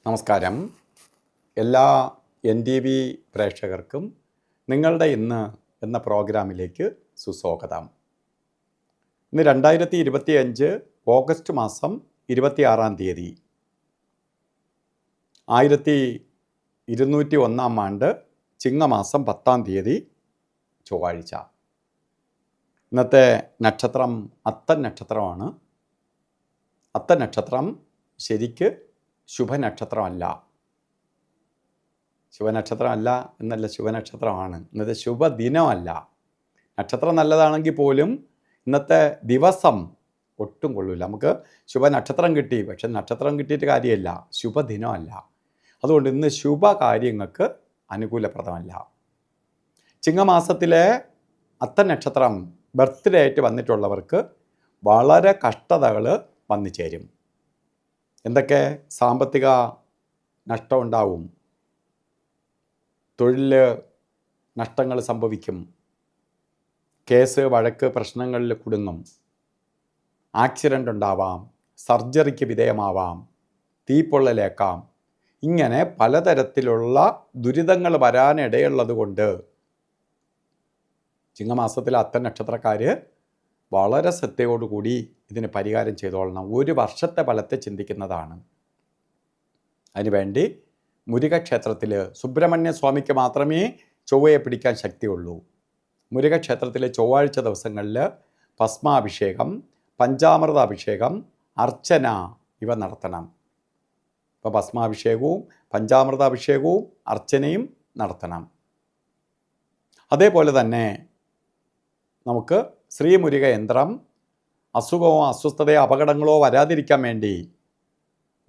നമസ്കാരം. എല്ലാ NTV പ്രേക്ഷകർക്കും നിങ്ങളുടെ ഇന്ന് എന്ന പ്രോഗ്രാമിലേക്ക് സുസ്വാഗതം. ഇന്ന് 2025 ഓഗസ്റ്റ് മാസം 26-ാം തീയതി 1201 ആണ്ട് ചിങ്ങമാസം 10-ാം തീയതി ചൊവ്വാഴ്ച. ഇന്നത്തെ നക്ഷത്രം അത്തൻ നക്ഷത്രമാണ്. അത്തൻ നക്ഷത്രം ശരിക്ക് ശുഭനക്ഷത്രമല്ല. ശുഭനക്ഷത്രമല്ല എന്നല്ല, ശുഭനക്ഷത്രമാണ്. ഇന്നത്തെ ശുഭദിനമല്ല. നക്ഷത്രം നല്ലതാണെങ്കിൽ പോലും ഇന്നത്തെ ദിവസം ഒട്ടും കൊള്ളില്ല. നമുക്ക് ശുഭനക്ഷത്രം കിട്ടി, പക്ഷെ നക്ഷത്രം കിട്ടിയിട്ട് കാര്യമില്ല, ശുഭദിനമല്ല. അതുകൊണ്ട് ഇന്ന് ശുഭകാര്യങ്ങൾക്ക് അനുകൂലപ്രദമല്ല. ചിങ്ങമാസത്തിലെ അത്തൻ നക്ഷത്രം ബർത്ത്ഡേ ആയിട്ട് വന്നിട്ടുള്ളവർക്ക് വളരെ കഷ്ടതകൾ വന്നു ചേരും. എന്തൊക്കെ? സാമ്പത്തിക നഷ്ടം ഉണ്ടാവും, തൊഴിൽ നഷ്ടങ്ങൾ സംഭവിക്കും, കേസ് വഴക്ക് പ്രശ്നങ്ങളിൽ കുടുങ്ങും, ആക്സിഡൻ്റ് ഉണ്ടാവാം, സർജറിക്ക് വിധേയമാവാം, തീപ്പൊള്ളലേക്കാം. ഇങ്ങനെ പലതരത്തിലുള്ള ദുരിതങ്ങൾ വരാനിടയുള്ളത് കൊണ്ട് ചിങ്ങമാസത്തിലെ അത്തൻ നക്ഷത്രക്കാർ വളരെ ശ്രദ്ധയോടുകൂടി ഇതിന് പരിഹാരം ചെയ്തോളണം. ഒരു വർഷത്തെ ഫലത്തെ ചിന്തിക്കുന്നതാണ്. അതിനുവേണ്ടി മുരുകക്ഷേത്രത്തിൽ സുബ്രഹ്മണ്യ സ്വാമിക്ക് മാത്രമേ ചൊവ്വയെ പിടിക്കാൻ ശക്തിയുള്ളൂ. മുരുകക്ഷേത്രത്തിലെ ചൊവ്വാഴ്ച ദിവസങ്ങളിൽ ഭസ്മാഭിഷേകം, പഞ്ചാമൃതാഭിഷേകം, അർച്ചന ഇവ നടത്തണം. ഇപ്പോൾ ഭസ്മാഭിഷേകവും പഞ്ചാമൃതാഭിഷേകവും അർച്ചനയും നടത്തണം. അതേപോലെ തന്നെ നമുക്ക് ശ്രീമുരുക യന്ത്രം അസുഖമോ അസ്വസ്ഥതയോ അപകടങ്ങളോ വരാതിരിക്കാൻ വേണ്ടി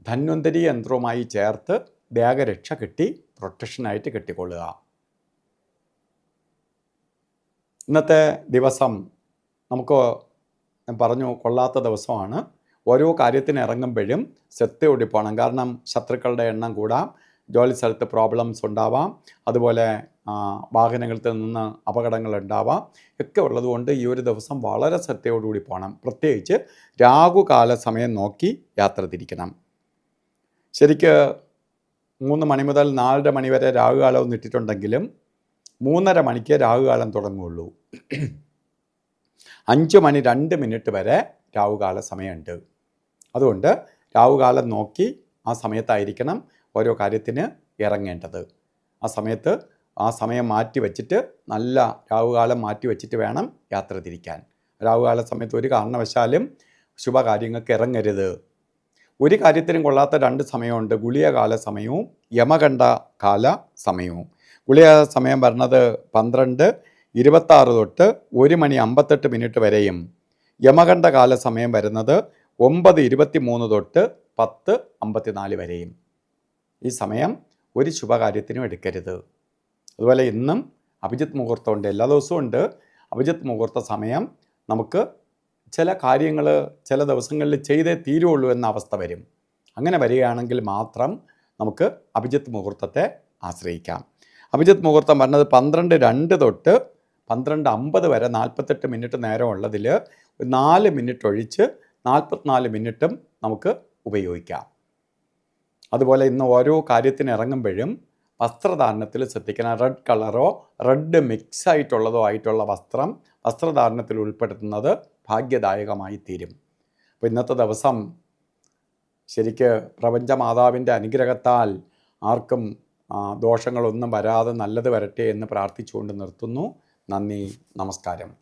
ധന്വന്തരി യന്ത്രവുമായി ചേർത്ത് ദേഹരക്ഷ കെട്ടി പ്രൊട്ടക്ഷനായിട്ട് കെട്ടിക്കൊള്ളുക. ഇന്നത്തെ ദിവസം നമുക്ക് പറഞ്ഞു കൊള്ളാത്ത ദിവസമാണ്. ഓരോ കാര്യത്തിന് ഇറങ്ങുമ്പോഴും ശ്രദ്ധയോടെ പോകണം. കാരണം ശത്രുക്കളുടെ എണ്ണം കൂടാം, ജോലി സ്ഥലത്ത് പ്രോബ്ലംസ് ഉണ്ടാവാം, അതുപോലെ വാഹനങ്ങളിൽ നിന്ന് അപകടങ്ങൾ ഉണ്ടാവാം ഒക്കെ ഉള്ളതുകൊണ്ട് ഈ ഒരു ദിവസം വളരെ ശ്രദ്ധയോടുകൂടി പോകണം. പ്രത്യേകിച്ച് രാഹുകാല സമയം നോക്കി യാത്ര തിരിക്കണം. ശരിക്ക് 3 മണി മുതൽ 4:30 മണി വരെ രാഹുകാലം ഇട്ടിട്ടുണ്ടെങ്കിലും 3:30 മണിക്ക് രാഹുകാലം തുടങ്ങുകയുള്ളൂ. 5 മണി 2 മിനിറ്റ് വരെ രാഹുകാല സമയമുണ്ട്. അതുകൊണ്ട് രാഹുകാലം നോക്കി ആ സമയത്തായിരിക്കണം ഓരോ കാര്യത്തിന് ഇറങ്ങേണ്ടത്. ആ സമയം മാറ്റി വച്ചിട്ട്, നല്ല രാഹുകാലം മാറ്റി വച്ചിട്ട് വേണം യാത്ര തിരിക്കാൻ. രാഹുകാല സമയത്ത് ഒരു കാരണവശാലും ശുഭകാര്യങ്ങൾക്ക് ഇറങ്ങരുത്. ഒരു കാര്യത്തിനും കൊള്ളാത്ത 2 സമയമുണ്ട്: ഗുളികകാല സമയവും യമകണ്ഠ കാല സമയവും. ഗുളിക സമയം പറഞ്ഞത് 12:26 തൊട്ട് 1 മണി 58 മിനിറ്റ് വരെയും, യമകണ്ഠ കാല സമയം വരുന്നത് 9:23 തൊട്ട് 10:54 വരെയും. ഈ സമയം ഒരു ശുഭകാര്യത്തിനും എടുക്കരുത്. അതുപോലെ ഇന്നും അഭിജിത്ത് മുഹൂർത്തമുണ്ട്, എല്ലാ ദിവസവും ഉണ്ട്. അഭിജിത്ത് മുഹൂർത്ത സമയം നമുക്ക് ചില കാര്യങ്ങൾ ചില ദിവസങ്ങളിൽ ചെയ്തേ തീരുള്ളൂ എന്ന അവസ്ഥ വരും. അങ്ങനെ വരികയാണെങ്കിൽ മാത്രം നമുക്ക് അഭിജിത്ത് മുഹൂർത്തത്തെ ആശ്രയിക്കാം. അഭിജിത്ത് മുഹൂർത്തം പറഞ്ഞത് 12:02 തൊട്ട് 12:50 വരെ 48 മിനിറ്റ് നേരമുള്ളതിൽ 4 മിനിറ്റ് ഒഴിച്ച് 44 മിനിറ്റും നമുക്ക് ഉപയോഗിക്കാം. അതുപോലെ ഇന്ന് ഓരോ കാര്യത്തിന് ഇറങ്ങുമ്പോഴും വസ്ത്രധാരണത്തിൽ ശ്രദ്ധിക്കണം. റെഡ് കളറോ റെഡ് മിക്സ് ആയിട്ടുള്ള വസ്ത്രം വസ്ത്രധാരണത്തിൽ ഉൾപ്പെടുത്തുന്നത് ഭാഗ്യദായകമായി തീരും. അപ്പോൾ ഇന്നത്തെ ദിവസം ശരിക്ക് പ്രപഞ്ചമാതാവിൻ്റെ അനുഗ്രഹത്താൽ ആർക്കും ദോഷങ്ങളൊന്നും വരാതെ നല്ലത് വരട്ടെ എന്ന് പ്രാർത്ഥിച്ചുകൊണ്ട് നിർത്തുന്നു. നന്ദി, നമസ്കാരം.